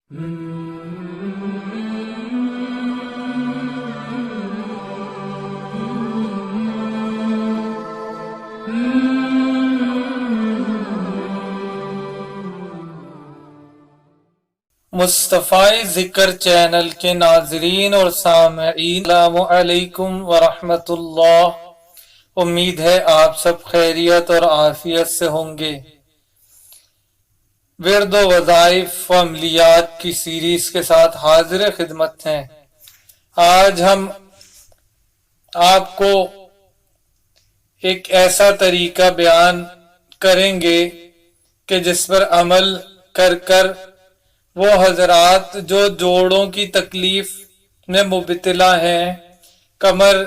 مصطفی ذکر چینل کے ناظرین اور سامعین، السلام علیکم ورحمۃ اللہ۔ امید ہے آپ سب خیریت اور عافیت سے ہوں گے۔ ورد و وظائف و عملیات کی سیریز کے ساتھ حاضر خدمت ہیں۔ آج ہم آپ کو ایک ایسا طریقہ بیان کریں گے کہ جس پر عمل کر کر وہ حضرات جو جوڑوں کی تکلیف میں مبتلا ہیں، کمر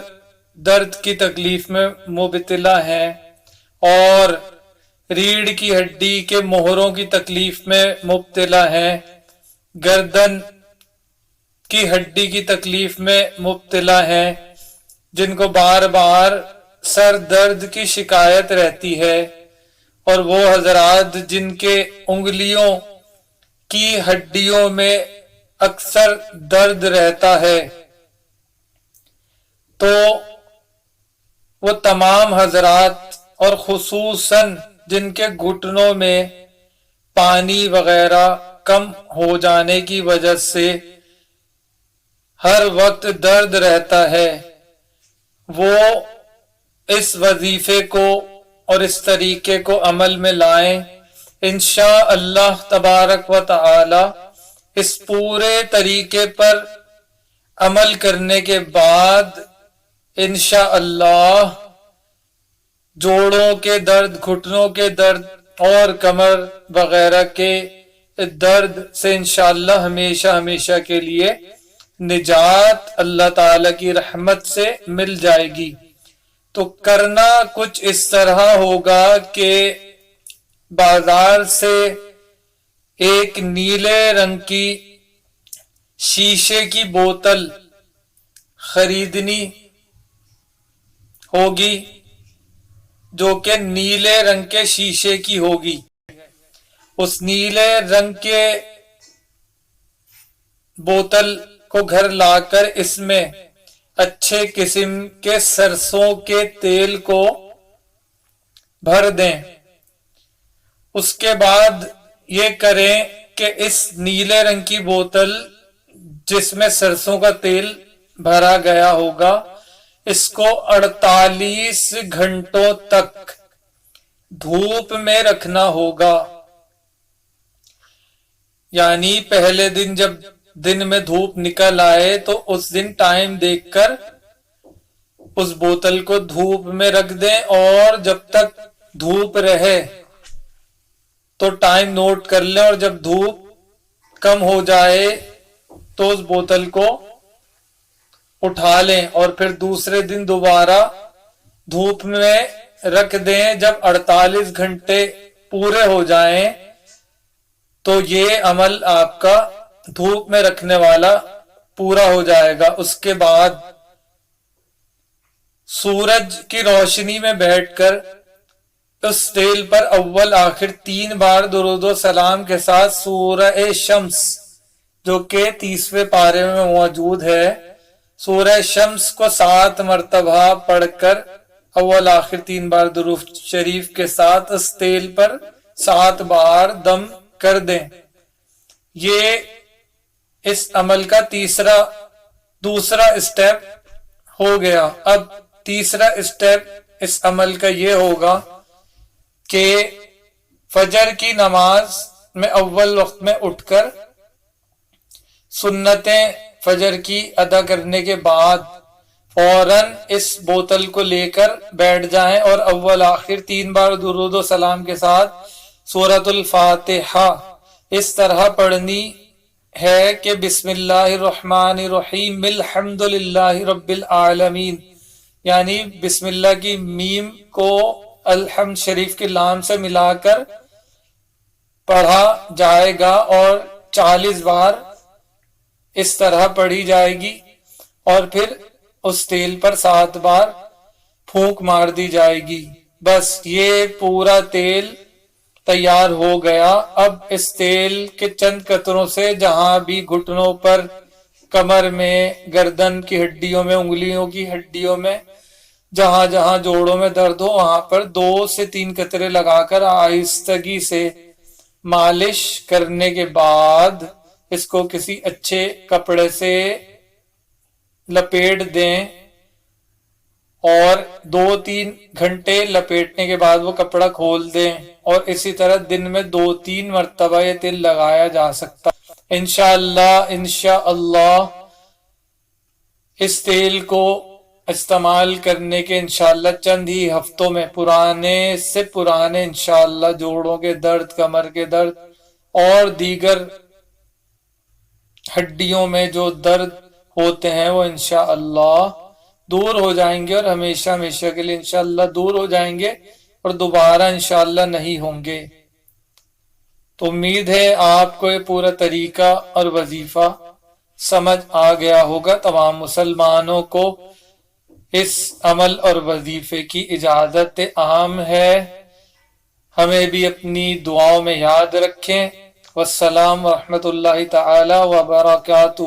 درد کی تکلیف میں مبتلا ہیں اور ریڑھ کی ہڈی کے مہروں کی تکلیف میں مبتلا ہیں، گردن کی ہڈی کی تکلیف میں مبتلا ہیں، جن کو بار بار سر درد کی شکایت رہتی ہے، اور وہ حضرات جن کے انگلیوں کی ہڈیوں میں اکثر درد رہتا ہے، تو وہ تمام حضرات، اور خصوصاً جن کے گھٹنوں میں پانی وغیرہ کم ہو جانے کی وجہ سے ہر وقت درد رہتا ہے، وہ اس وظیفے کو اور اس طریقے کو عمل میں لائیں۔ انشاءاللہ تبارک و تعالی اس پورے طریقے پر عمل کرنے کے بعد انشاءاللہ جوڑوں کے درد، گھٹنوں کے درد اور کمر وغیرہ کے درد سے انشاءاللہ ہمیشہ ہمیشہ کے لیے نجات اللہ تعالی کی رحمت سے مل جائے گی۔ تو کرنا کچھ اس طرح ہوگا کہ بازار سے ایک نیلے رنگ کی شیشے کی بوتل خریدنی ہوگی، جو کہ نیلے رنگ کے شیشے کی ہوگی۔ اس نیلے رنگ کے بوتل کو گھر لا کر اس میں اچھے قسم کے سرسوں کے تیل کو بھر دیں۔ اس کے بعد یہ کریں کہ اس نیلے رنگ کی بوتل جس میں سرسوں کا تیل بھرا گیا ہوگا، اس کو 48 گھنٹوں تک دھوپ میں رکھنا ہوگا۔ یعنی پہلے دن جب دن میں دھوپ نکل آئے تو اس دن ٹائم دیکھ کر اس بوتل کو دھوپ میں رکھ دیں، اور جب تک دھوپ رہے تو ٹائم نوٹ کر لیں، اور جب دھوپ کم ہو جائے تو اس بوتل کو اٹھا لیں اور پھر دوسرے دن دوبارہ دھوپ میں رکھ دیں۔ جب 48 گھنٹے پورے ہو جائیں تو یہ عمل آپ کا دھوپ میں رکھنے والا پورا ہو جائے گا۔ اس کے بعد سورج کی روشنی میں بیٹھ کر اس تیل پر اول آخر 3 بار درود و سلام کے ساتھ سورہ شمس، جو کہ 30ویں پارے میں موجود ہے، سورہ شمس کو 7 مرتبہ پڑھ کر اول آخر 3 بار درود شریف کے ساتھ اس تیل پر 7 بار دم کر دیں۔ یہ اس عمل کا دوسرا اسٹیپ ہو گیا۔ اب تیسرا اسٹیپ اس عمل کا یہ ہوگا کہ فجر کی نماز میں اول وقت میں اٹھ کر سنتیں فجر کی ادا کرنے کے بعد فوراً اس بوتل کو لے کر بیٹھ جائیں اور اول آخر 3 بار درود و سلام کے ساتھ سورۃ الفاتحہ اس طرح پڑھنی ہے کہ بسم اللہ الرحمن الرحیم الحمد للہ رب العالمین، یعنی بسم اللہ کی میم کو الحمد شریف کے لام سے ملا کر پڑھا جائے گا، اور 40 بار اس طرح پڑھی جائے گی، اور پھر اس تیل پر 7 بار پھونک مار دی جائے گی۔ بس یہ پورا تیل تیار ہو گیا۔ اب اس تیل کے چند قطروں سے جہاں بھی گھٹنوں پر، کمر میں، گردن کی ہڈیوں میں، انگلیوں کی ہڈیوں میں، جہاں جہاں جوڑوں میں درد ہو وہاں پر 2 سے 3 قطرے لگا کر آہستگی سے مالش کرنے کے بعد اس کو کسی اچھے کپڑے سے لپیٹ دیں، اور 2-3 گھنٹے لپیٹنے کے بعد وہ کپڑا کھول دیں، اور اسی طرح دن میں 2-3 مرتبہ یہ تیل لگایا جا سکتا ہے۔ انشاءاللہ اس تیل کو استعمال کرنے کے انشاءاللہ چند ہی ہفتوں میں پرانے سے پرانے انشاءاللہ جوڑوں کے درد، کمر کے درد اور دیگر ہڈیوں میں جو درد ہوتے ہیں وہ انشاءاللہ دور ہو جائیں گے، اور ہمیشہ ہمیشہ کے لیے انشاءاللہ دور ہو جائیں گے، اور دوبارہ انشاءاللہ نہیں ہوں گے۔ تو امید ہے آپ کو یہ پورا طریقہ اور وظیفہ سمجھ آ گیا ہوگا۔ تمام مسلمانوں کو اس عمل اور وظیفے کی اجازت عام ہے۔ ہمیں بھی اپنی دعاؤں میں یاد رکھیں۔ والسلام ورحمۃ اللہ تعالی وبرکاتہ۔